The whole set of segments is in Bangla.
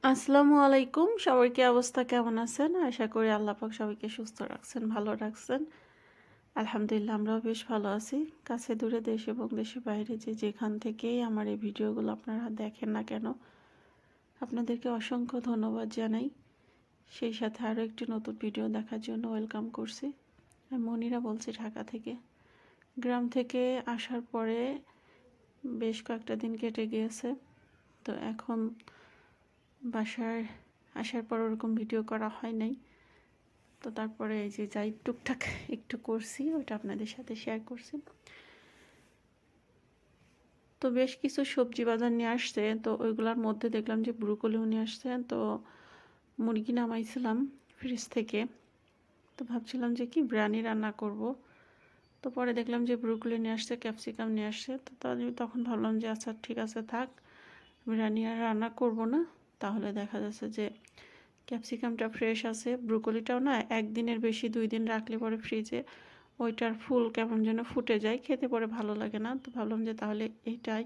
আসসালামু আলাইকুম। সবার কি অবস্থা, কেমন আছেন? আশা করি আল্লাহ পাক সবাইকে সুস্থ রাখছেন, ভালো রাখছেন। আলহামদুলিল্লাহ আমরাও বেশ ভালো আছি। কাছে দূরে, দেশ এবং দেশের বাইরে যে যেখান থেকেই আমার এই ভিডিওগুলো আপনারা দেখেন না কেন, আপনাদেরকে অসংখ্য ধন্যবাদ জানাই। সেই সাথে আরও একটি নতুন ভিডিও দেখার জন্য ওয়েলকাম করছি। আমি মনিরা বলছি ঢাকা থেকে। গ্রাম থেকে আসার পরে বেশ কয়েকটা দিন কেটে গিয়েছে। তো এখন বাসায় আসার পর ওরকম ভিডিও করা হয় নাই। তো তারপরে এই যে যাই টুকটাক একটু করছি, ওইটা আপনাদের সাথে শেয়ার করছি। তো বেশ কিছু সবজি বাজার নিয়ে আসছে, তো ওইগুলোর মধ্যে দেখলাম যে ব্রুকলিও নিয়ে আসছে। তো মুরগি নামাইছিলাম ফ্রিজ থেকে, তো ভাবছিলাম যে কি বিরিয়ানি রান্না করব। তো পরে দেখলাম যে ব্রুকলি নিয়ে আসছে, ক্যাপসিকাম নিয়ে আসছে। তো তখন ভাবলাম যে আচ্ছা ঠিক আছে থাক, বিরিয়ানি আর রান্না করব না। তাহলে দেখা যাচ্ছে যে ক্যাপসিকামটা ফ্রেশ আছে, ব্রুকলিটাও না একদিনের বেশি 2 দিন রাখলে পরে ফ্রিজে ওইটার ফুল কেমন যেন ফুটে যায়, খেতে পরে ভালো লাগে না। তো ভাবলাম যে তাহলে এইটাই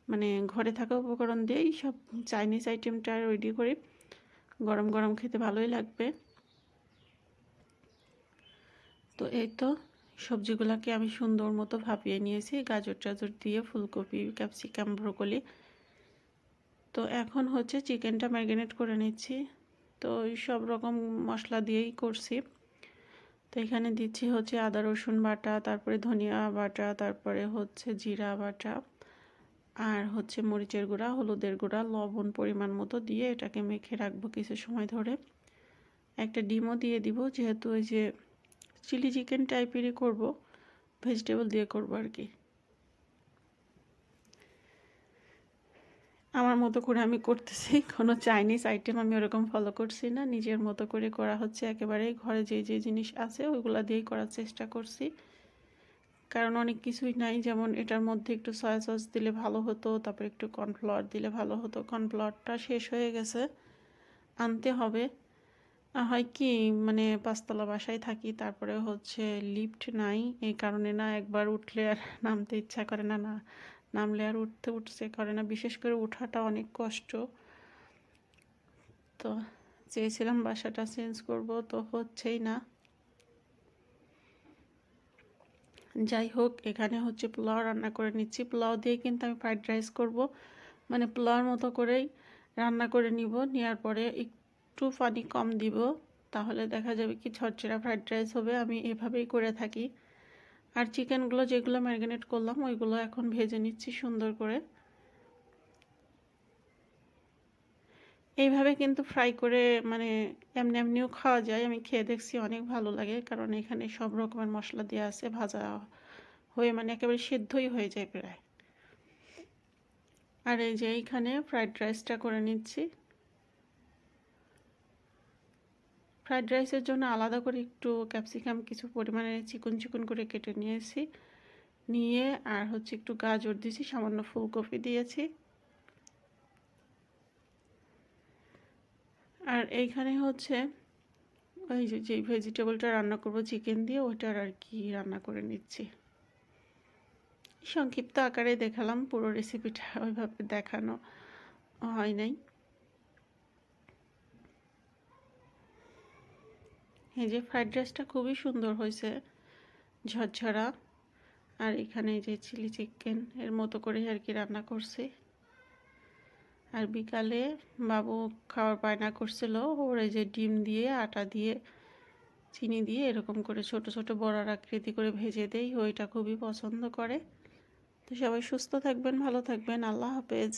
মানে ঘরে থাকা উপকরণ দিয়েই সব চাইনিজ আইটেমটা রেডি করি, গরম গরম খেতে ভালোই লাগবে। তো এই তো সবজিগুলোকে আমি সুন্দর মতো ভাপিয়ে নিয়েছি, গাজর টাজর দিয়ে, ফুলকপি, ক্যাপসিকাম, ব্রোকলি। তো এখন হচ্ছে চিকেনটা ম্যারিনেট করে নিচ্ছি। তো সব রকম মশলা দিয়েই করছি। তো এখানে দিচ্ছি হচ্ছে আদা রসুন বাটা, তারপরে ধনিয়া বাটা, তারপরে হচ্ছে জিরা বাটা, আর হচ্ছে মরিচের গুঁড়া, হলুদের গুঁড়া, লবণ পরিমাণ মতো দিয়ে এটাকে মেখে রাখবো কিছু সময় ধরে। একটা ডিমও দিয়ে দিব, যেহেতু ওই যে চিলি চিকেন টাইপেরই করব, ভেজিটেবল দিয়ে করবো আর কি। আমার মতো করে আমি করতেছি, কোনো চাইনিজ আইটেম আমি ওরকম ফলো করছি না, নিজের মতো করে করা হচ্ছে। একেবারেই ঘরে যে যে জিনিস আছে ওইগুলো দিয়েই করার চেষ্টা করছি, কারণ অনেক কিছুই নাই। যেমন এটার মধ্যে একটু সয়া সস দিলে ভালো হতো, তারপর একটু কর্নফ্লাওয়ার দিলে ভালো হতো। কর্নফ্লাওয়ারটা শেষ হয়ে গেছে, আনতে হবে। হয় কি মানে পাঁচতলা বাসায় থাকি, তারপরে হচ্ছে লিফট নাই, এই কারণে না একবার উঠলে আর নামতে ইচ্ছা করে না, না নামলে আর উঠতে করে না। বিশেষ করে ওঠাটা অনেক কষ্ট। তো চেয়েছিলাম বাসাটা চেঞ্জ করব, তো হচ্ছেই না। যাই হোক, এখানে হচ্ছে পোলাও রান্না করে নিচ্ছি। পোলাও দিয়ে কিন্তু আমি ফ্রাইড রাইস করব, মানে পোলাওর মতো করেই রান্না করে নিব। নেওয়ার পরে একটু পানি কম দিব, তাহলে দেখা যাবে কি ঝরঝরা ফ্রাইড রাইস হবে। আমি এভাবেই করে থাকি। আর চিকেনগুলো যেগুলো ম্যারিনেট করলাম ওইগুলো এখন ভেজে নিচ্ছি সুন্দর করে। এইভাবে কিন্তু ফ্রাই করে মানে এমনি এমনিও খাওয়া যায়, আমি খেয়ে দেখছি অনেক ভালো লাগে, কারণ এখানে সব রকমের মশলা দেওয়া আছে, ভাজা হয়ে মানে একেবারে সেদ্ধই হয়ে যায় প্রায়। আর এই যে এইখানে ফ্রাইড রাইসটা করে নিচ্ছি। ফ্রাইড রাইসের জন্য আলাদা করে একটু ক্যাপসিকাম কিছু পরিমাণে চিকন চিকন করে কেটে নিয়েছি, নিয়ে আর হচ্ছে একটু গাজর দিয়েছি, সামান্য ফুলকপি দিয়েছি। আর এইখানে হচ্ছে ওই যে যেই ভেজিটেবলটা রান্না করব চিকেন দিয়ে, ওইটার আর কি রান্না করে নিচ্ছি। সংক্ষিপ্ত আকারে দেখালাম, পুরো রেসিপিটা ওইভাবে দেখানো হয় নাই। এই যে ফ্রাইড রাইসটা খুবই সুন্দর হয়েছে, ঝরঝরা। আর এখানে যে চিলি চিকেন এর মতো করে আর কি রান্না করছি। আর বিকালে বাবু খাওয়ার বায়না করছিল, ওর এই যে ডিম দিয়ে, আটা দিয়ে, চিনি দিয়ে এরকম করে ছোট ছোট বড়ার আকৃতি করে ভেজে দেই, ওইটা খুবই পছন্দ করে। তো সবাই সুস্থ থাকবেন, ভালো থাকবেন, আল্লাহ হাফেজ।